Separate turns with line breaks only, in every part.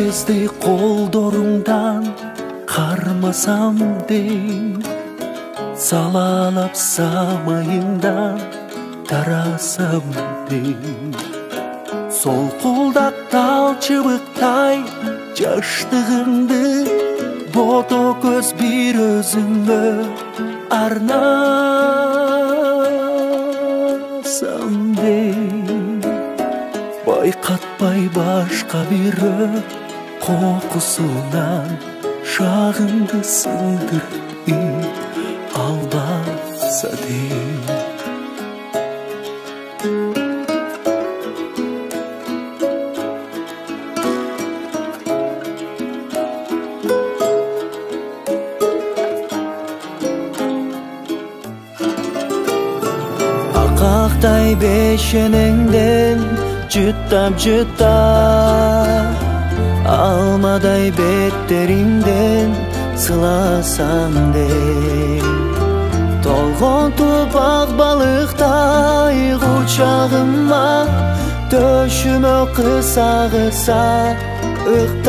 кезде қолдорыңдан қармасам дейм, салалап самайыңдан тарасам дейм. Солқылдақ тал чыбықтай жаштығыңды бото көз бір өзіңе арнасам дейм. Байқатпай башқа бері қоқысынан шағыңды сындырып албаса дейм. Ақтай бешенеңден жұттап алмадай беттеріңден сыласам дейм. Толғон тупақ балықтай құшағыма төшіме қыса ұқтасам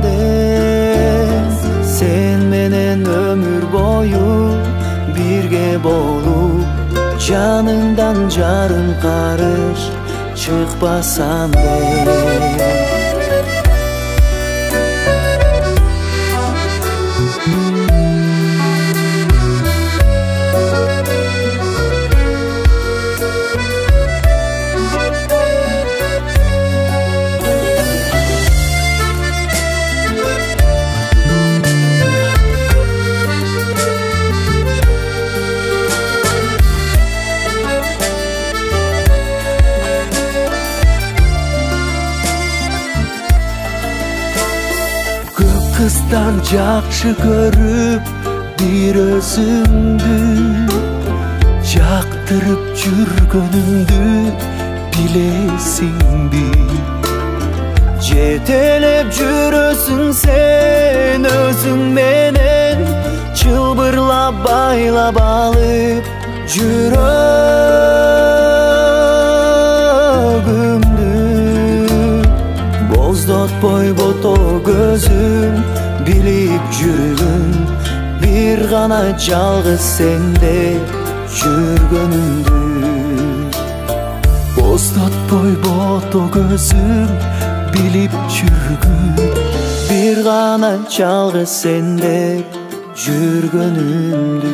дейм. Sen менен өмір бойы бірге болу, жаныңдан жарым қарыш шықпасам дейм. Kızdan жақшы көріп bir өзіңді, жақтырып жүргөніңді білесің бе? Жетелеп жүрөсің сен өзіңменен, чылбырлап байлап алып жүрөгімді. Боздатпай бото көзім біліп жүргін, бір ғана жалғыз сенде жүргөнімді. Боздатпай бото көзім біліп жүргін, бір ғана жалғыз сенде жүргөнімді.